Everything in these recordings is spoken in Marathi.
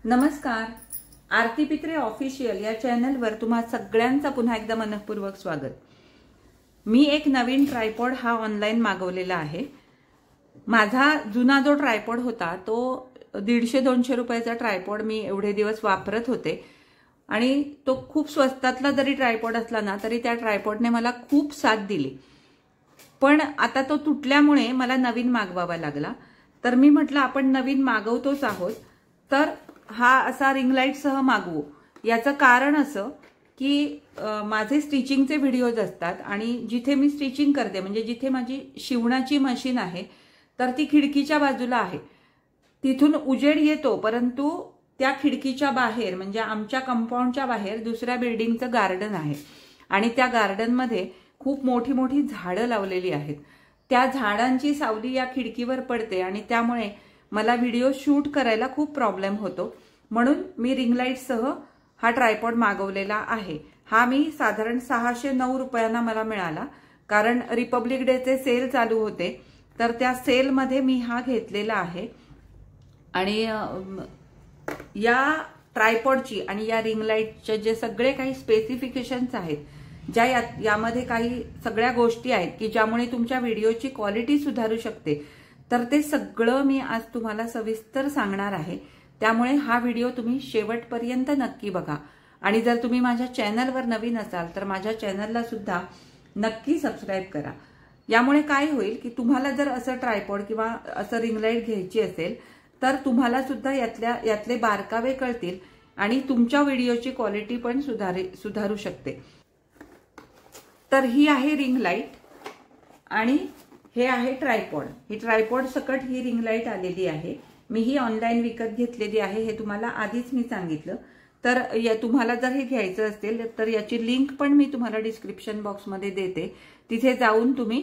नमस्कार. आरती पित्रे ऑफिशियल या चॅनलवर तुम्हा सगळ्यांचं पुन्हा एकदा मनपूर्वक स्वागत. मी एक नवीन ट्रायपॉड हा ऑनलाइन मागवलेला आहे. माझा जुना जो ट्रायपॉड होता तो 150-200 रुपयाचा ट्रायपॉड मी एवढे दिवस वापरत होते आणि तो खूप स्वस्तातला जरी ट्रायपॉड असला ना तरी त्या ट्रायपॉडने मला खूप साथ दिली. पण आता तो तुटल्यामुळे मला नवीन मागवावा लागला. तर मी म्हटलं आपण नवीन मागवतोच आहोत तर हा असा रिंग लाईट सह मागवू. याचं कारण असं की माझे स्टिचिंगचे व्हिडिओज असतात आणि जिथे मी स्टिचिंग करते म्हणजे जिथे माझी शिवणाची मशीन आहे तर ती खिडकीच्या बाजूला आहे. तिथून उजेड येतो परंतु त्या खिडकीच्या बाहेर म्हणजे आमच्या कंपाऊंडच्या बाहेर दुसऱ्या बिल्डिंगचं गार्डन आहे आणि त्या गार्डनमध्ये खूप मोठी मोठी झाडं लावलेली आहेत. त्या झाडांची सावली या खिडकीवर पडते आणि त्यामुळे मला व्हिडिओ शूट करायला खूप प्रॉब्लेम होतो. म्हणून मी रिंग लाईट सह हा ट्रायपॉड मागवलेला आहे. हा मी साधारण 609 रुपयांना मला मिळाला कारण रिपब्लिक डेचे सेल चालू होते तर त्या सेलमध्ये मी हा घेतलेला आहे. आणि या ट्रायपॉडची आणि या रिंग लाईटचे जे सगळे काही स्पेसिफिकेशन्स आहेत ज्या यामध्ये काही सगळ्या गोष्टी आहेत की ज्यामुळे तुमच्या व्हिडिओची क्वालिटी सुधारू शकते तर ते सगळं मी आज तुम्हाला सविस्तर सांगणार आहे. त्यामुळे हा व्हिडिओ तुम्ही शेवटपर्यंत नक्की बघा आणि जर तुम्ही माझ्या चॅनलवर नवीन असाल तर माझ्या चॅनलला सुद्धा नक्की सबस्क्राईब करा. यामुळे काय होईल की तुम्हाला जर असं ट्रायपॉड किंवा असं रिंग लाईट घ्यायची असेल तर तुम्हाला सुद्धा यातले बारकावे कळतील आणि तुमच्या व्हिडिओची क्वालिटी पण सुधारू शकते. तर ही आहे रिंग लाईट आणि हे आहे ट्रायपॉड. ही ट्रायपॉड सकट ही रिंग लाईट आलेली आहे. मी ही ऑनलाईन विकत घेतलेली आहे हे तुम्हाला आधीच मी सांगितलं. तर तुम्हाला जर हे घ्यायचं असेल तर याची लिंक पण मी तुम्हाला डिस्क्रिप्शन बॉक्समध्ये देते. तिथे जाऊन तुम्ही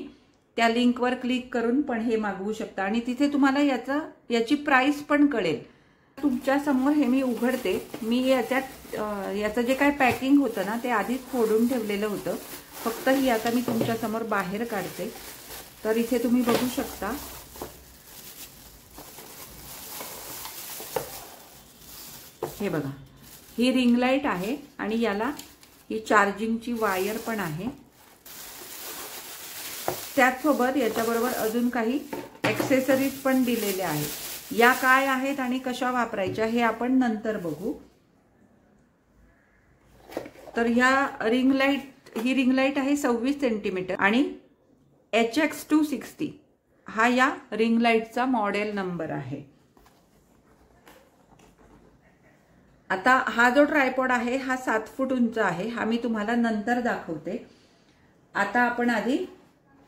त्या लिंकवर क्लिक करून पण हे मागवू शकता आणि तिथे तुम्हाला याची प्राइस पण कळेल. तुमच्या समोर हे मी उघडते. मी याचं जे काय पॅकिंग होतं ना ते आधीच फोडून ठेवलेलं होतं. फक्त ही आता मी तुमच्या समोर बाहेर काढते. तर इथे तुम्ही बघू शकता हे बघा ही रिंग लाईट आहे आणि याला ही चार्जिंगची वायर पण आहे. त्याचसोबत याच्याबरोबर अजून काही ॲक्सेसरीज पण दिलेल्या आहेत. या काय आहेत आणि कशा वापरायच्या हे आपण नंतर बघू. तर ही रिंग लाईट आहे 26 सेंटीमीटर आणि HX260 हा या रिंग लाईटचा मॉडेल नंबर आहे. आता हा जो ट्रायपॉड आहे हा 7 फूट उंच आहे. हा मी तुम्हाला नंतर दाखवते. आता आपण आधी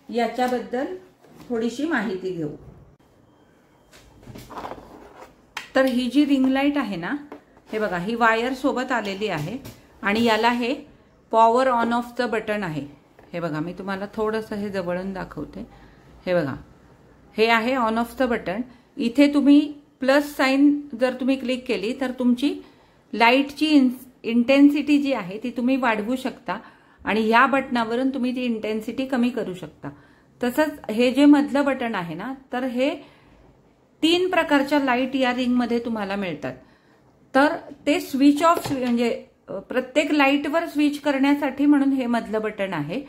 याच्याबद्दल थोडीशी माहिती घेऊ. तर ही जी रिंग लाईट आहे ना हे बघा ही वायर सोबत आलेली आहे आणि याला हे पॉवर ऑन ऑफचं बटन आहे. हे बघा मी तुम्हाला थोडंसं हे जवळून दाखवते. हे बघा हे आहे ऑन ऑफचं बटन. इथे तुम्ही प्लस साइन जर तुम्ही क्लिक केली तर तुमची लाईटची इंटेन्सिटी जी आहे ती तुम्ही वाढवू शकता आणि ह्या बटनावरून तुम्ही ती इंटेन्सिटी कमी करू शकता. तसंच हे जे मधलं बटन आहे ना तर हे 3 प्रकारच्या लाईट या रिंगमध्ये तुम्हाला मिळतात. तर ते स्विच ऑफ म्हणजे प्रत्येक लाईटवर स्विच करण्यासाठी म्हणून हे मधलं बटन आहे.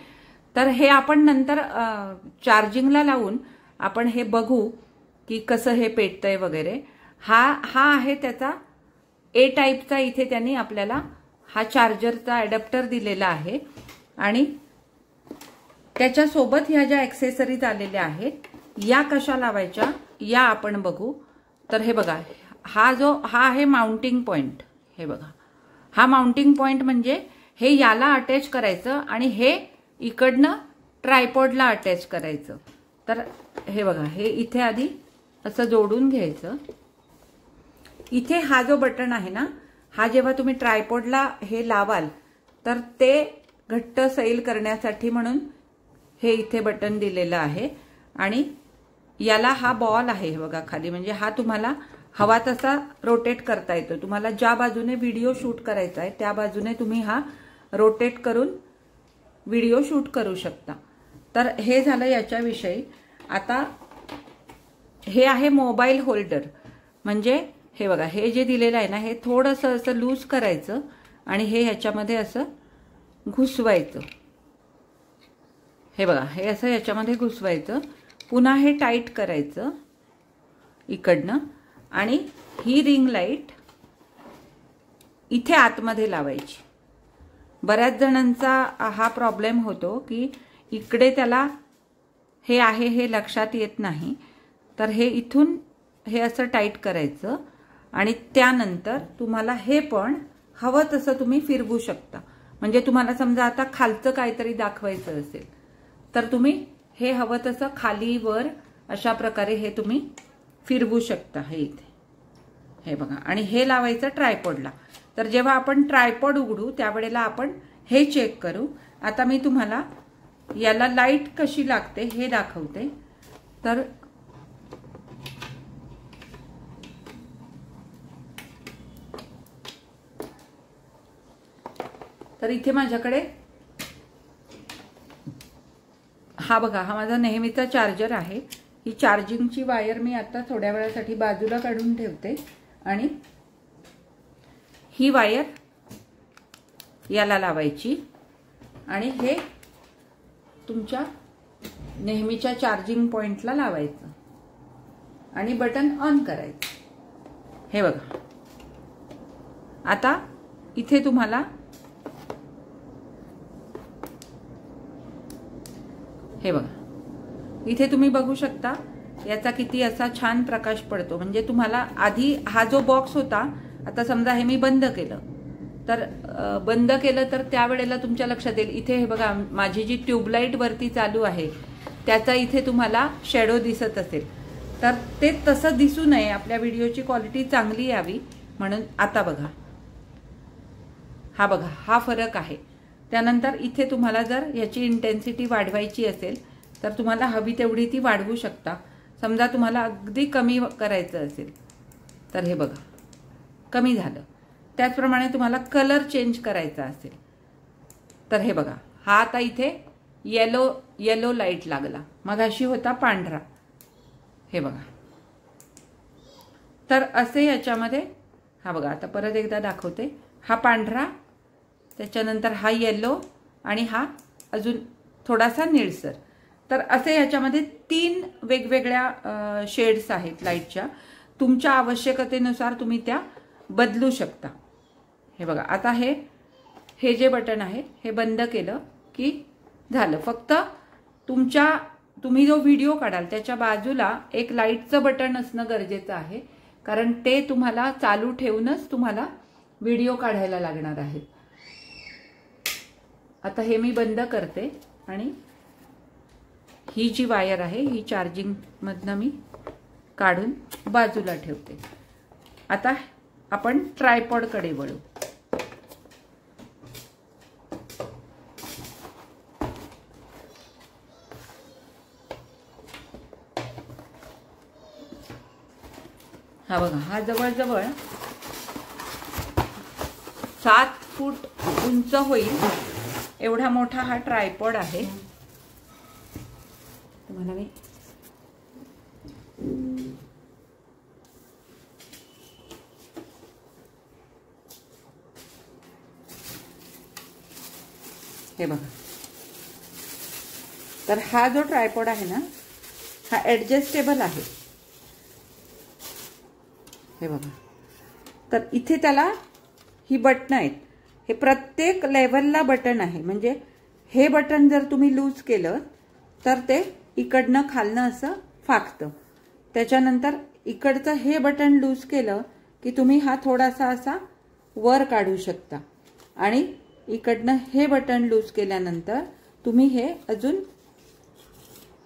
तर हे आपण नंतर चार्जिंगला लावून आपण हे बघू की कसं हे पेटतंय वगैरे. हा आहे त्याचा ए टाईपचा. इथे त्यांनी आपल्याला हा चार्जरचा अडॅप्टर दिलेला आहे आणि त्याच्यासोबत ह्या ज्या ॲक्सेसरीज आलेल्या आहेत या कशा लावायच्या या आपण बघू. तर हे बघा हा आहे माउंटिंग पॉइंट. हे बघा हा माउंटिंग पॉइंट म्हणजे हे याला अटॅच करायचं आणि हे इकडनं ट्रायपॉडला अटॅच करायचं. तर हे बघा हे इथे आधी असं जोडून घ्यायचं. इथे हा जो बटन आहे ना हा जेव्हा तुम्ही ट्रायपॉडला हे लावाल तर ते घट्ट सैल करण्यासाठी म्हणून हे इथे बटन दिलेलं आहे आणि याला हा बॉल आहे हे बघा खाली म्हणजे हा तुम्हाला हवा तसा रोटेट करता येतो. तुम्हाला ज्या बाजूने व्हिडिओ शूट करायचा आहे त्या बाजूने तुम्ही हा रोटेट करून व्हिडिओ शूट करू शकता. तर हे झालं याच्याविषयी. आता हे आहे मोबाईल होल्डर म्हणजे हे बघा, हे जे दिलेलं आहे ना, हे थोडंसं असं लूज करायचं आणि हे ह्याच्यामध्ये असं घुसवायचं. हे बघा, हे असं ह्याच्यामध्ये घुसवायचं. पुन्हा हे टाईट करायचं इकडनं आणि ही रिंग लाईट इथे आतमध्ये लावायची. बऱ्याच जणांचा हा प्रॉब्लेम होतो की इकडे त्याला हे आहे हे लक्षात येत नाही. तर हे इथून हे असं टाईट करायचं आणि त्यानंतर तुम्हाला हे पण हवं तसं तुम्ही फिरवू शकता. म्हणजे तुम्हाला समजा आता खालचं काहीतरी दाखवायचं असेल तर तुम्ही हे हवं तसं खाली वर अशा प्रकारे हे तुम्ही फिरवू शकता. हे इथे हे बघा, आणि हे लावायचं ट्रायपॉडला. तर जेव्हा आपण ट्रायपॉड उघडू त्यावेळेला आपण हे चेक करू. आता मी तुम्हाला याला लाईट कशी लागते हे दाखवते. तर इथे माझ्याकडे हा बघा, हा माझा नेहमीचा चार्जर आहे. ही चार्जिंगची वायर मी आता थोड्या वेळासाठी बाजूला काढून ठेवते आणि ही वायर याला लावायची आणि हे तुमच्या नेहमीच्या चार्जिंग पॉइंटला लावायचं आणि बटन ऑन करायचं. हे बघा, आता इथे तुम्हाला हे बघा, इथे तुम्ही बघू शकता याचा किती असा छान प्रकाश पडतो. म्हणजे तुम्हाला आधी हा जो बॉक्स होता, आता समजा हे मी बंद केलं तर त्यावेळेला तुमच्या लक्षात येईल इथे हे बघा, माझी जी ट्यूबलाईट वरती चालू आहे त्याचा इथे तुम्हाला शॅडो दिसत असेल. तर ते तसं दिसू नये, आपल्या व्हिडिओची क्वालिटी चांगली यावी म्हणून आता बघा, हा बघा, हा फरक आहे. त्यानंतर इथे तुम्हाला जर याची इंटेन्सिटी वाढवायची असेल तर तुम्हाला हवी तेवढी ती वाढवू शकता. समजा तुम्हाला अगदी कमी करायचं असेल तर हे बघा, कमी झालं. त्याचप्रमाणे तुम्हाला कलर चेंज करायचा असेल तर हे बघा, हा आता इथे येलो लाईट लागला, मगाशी होता पांढरा. हे बघा, तर असे याच्यामध्ये हा बघा, आता परत एकदा दाखवते. हा पांढरा, त्याच्यानंतर हा येलो आणि हा अजून थोडासा निळसर. तर असे ह्याच्यामध्ये 3 वेगवेगळ्या शेड्स आहेत लाईटच्या. तुमच्या आवश्यकतेनुसार तुम्ही त्या बदलू शकता. हे बघा, आता हे जे बटन आहे हे बंद केलं की झालं. फक्त तुम्ही जो व्हिडिओ काढाल त्याच्या बाजूला एक लाईटचं बटन असणं गरजेचं आहे, कारण ते तुम्हाला चालू ठेवूनच तुम्हाला व्हिडिओ काढायला लागणार आहे. आता हे मी बंद करते आणि ही जी वायर आहे ही चार्जिंग मधनं मी काढून बाजूला ठेवते. आता आपण ट्रायपॉड कडे वळू. हा बघा, हा जवळजवळ 7 फूट उंच होईल एवढा मोठा हा ट्रायपॉड आहे. तुम्हाला मी हे बघा, तर हा जो ट्रायपॉड आहे ना, हा ऍडजस्टेबल आहे. हे बघा, तर इथे त्याला ही बटन आहेत. हे प्रत्येक लेव्हलला बटन आहे. म्हणजे हे बटन जर तुम्ही लूज केलं तर ते इकडनं खालनं असं फाकतं. त्याच्यानंतर इकडचं हे बटन लूज केलं की तुम्ही हा थोडासा असा वर काढू शकता आणि इकडनं हे बटन लूज केल्यानंतर तुम्ही हे अजून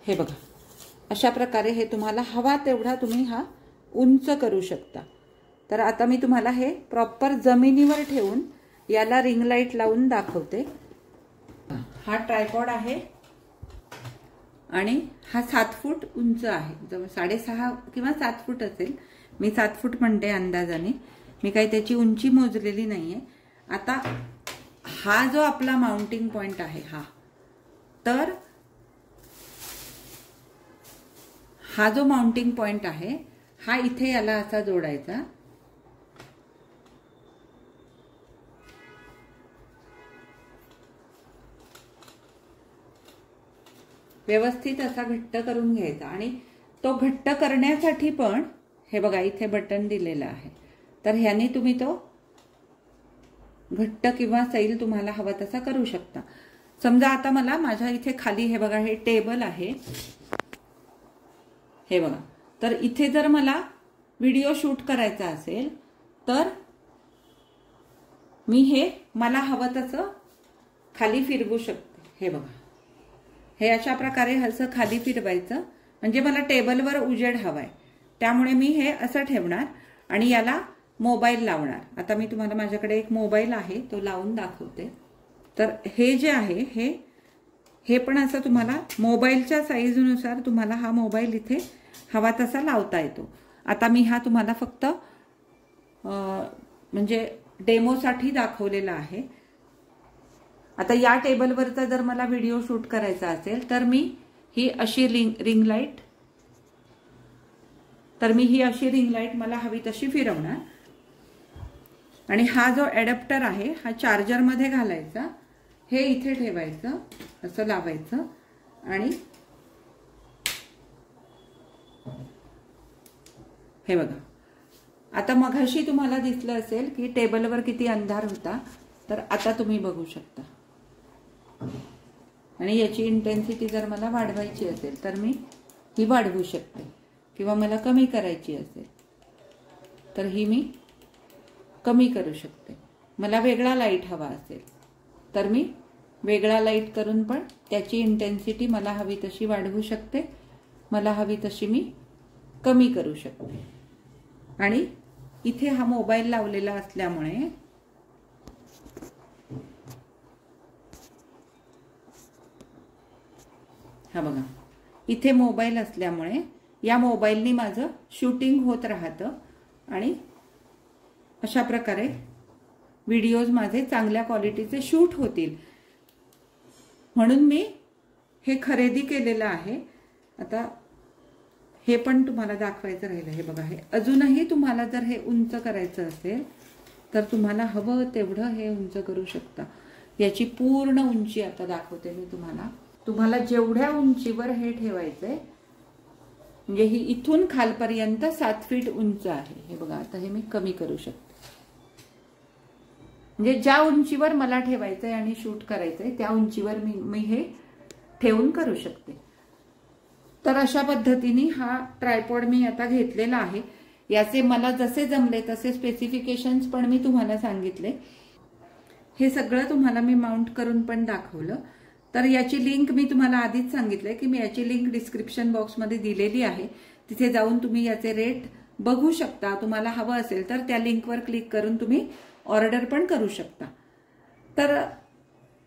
हे बघा, अशा प्रकारे हे तुम्हाला हवा तेवढा तुम्ही हा उंच करू शकता. तर आता मी तुम्हाला हे प्रॉपर जमिनीवर ठेवून याला रिंग लाईट लावून दाखवते. हा ट्रायपॉड आहे आणि हा 7 फूट उंच आहे. जवळ 6.5 किंवा 7 फूट असेल. मी 7 फूट म्हणते अंदाजाने, मी काही त्याची उंची मोजलेली नाहीये. आता हा जो आपला माउंटिंग पॉइंट आहे तर हा जो माउंटिंग पॉइंट आहे हा इथे याला असा जोडायचा व्यवस्थित असा घट्ट करून घ्यायचा आणि तो घट्ट करण्यासाठी पण हे बघा इथे बटन दिलेलं आहे, तर ह्याने तुम्ही तो घट्ट किंवा सैल तुम्हाला हवा तसा करू शकता. समजा आता मला माझ्या इथे खाली हे बघा हे टेबल आहे, हे बघा, तर इथे जर मला व्हिडिओ शूट करायचा असेल तर मी हे मला हवं तसं खाली फिरवू शकते. हे बघा, हे अशा प्रकारे असं खाली फिरवायचं, म्हणजे मला टेबलवर उजेड हवाय त्यामुळे मी हे असं ठेवणार आणि याला मोबाईल लावणार. आता मी तुम्हाला माझ्याकडे एक मोबाईल आहे तो लावून दाखवते. तर हे जे आहे हे पण असं तुम्हाला मोबाईलच्या साईजनुसार तुम्हाला हा मोबाईल इथे हवा तसा लावता येतो. आता मी हा तुम्हाला फक्त म्हणजे डेमोसाठी दाखवलेला आहे. आता या टेबलवरचा जर मला व्हिडिओ शूट करायचा असेल तर मी ही अशी रिंग लाईट मला हवी तशी फिरवणार आणि हा जो ॲडॅप्टर आहे हा चार्जरमध्ये घालायचा, हे इथे ठेवायचं, असं लावायचं आणि हे बघा. आता मघाशी तुम्हाला दिसलं असेल की टेबलवर किती अंधार होता, तर आता तुम्ही बघू शकता. आणि याची इंटेन्सिटी जर मला वाढवायची असेल तर मी ही वाढवू शकते किंवा मला कमी करायची असेल तर ही मी कमी करू शकते. मला वेगळा लाईट हवा असेल तर मी वेगळा लाईट करून पण त्याची इंटेन्सिटी मला हवी तशी वाढवू शकते, मला हवी तशी मी कमी करू शकते. आणि इथे हा मोबाईल लावलेला असल्यामुळे हा बघा इथे मोबाईल असल्यामुळे या मोबाईलनी माझं शूटिंग होत राहतं आणि अशा प्रकारे व्हिडिओज माझे चांगल्या क्वालिटीचे शूट होतील. म्हणून मी हे खरेदी केलेलं आहे. आता हे पण तुम्हाला दाखवायचं राहिलं. हे बघा, हे अजूनही तुम्हाला जर हे उंच करायचं असेल तर तुम्हाला हवं तेवढं हे उंच करू शकता. याची पूर्ण उंची आता दाखवते मी तुम्हाला जेवढ्या उंचीवर हे ठेवायचंय, म्हणजे ही इथून खालपर्यंत 7 फीट उंच आहे. हे बघा, आता हे मी कमी करू शकते. म्हणजे ज्या उंचीवर मला ठेवायचंय आणि शूट करायचंय त्या उंचीवर मी हे ठेवून करू शकते. तर अशा पद्धतीने हा ट्रायपॉड मी आता घेतलेला आहे. याचे मला जसे जमले तसे स्पेसिफिकेशन्स पण मी तुम्हाला सांगितले. हे सगळं तुम्हाला मी माउंट करून पण दाखवलं. तर याची लिंक मी तुम्हाला आधीच सांगितलंय की मी याची लिंक डिस्क्रिप्शन बॉक्समध्ये दिलेली आहे. तिथे जाऊन तुम्ही याचे रेट बघू शकता. तुम्हाला हवं असेल तर त्या लिंकवर क्लिक करून तुम्ही ऑर्डर पण करू शकता. तर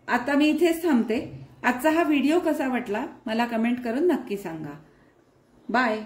आता मी इथेच थांबते. आजचा हा व्हिडिओ कसा वाटला मला कमेंट करून नक्की सांगा. बाय.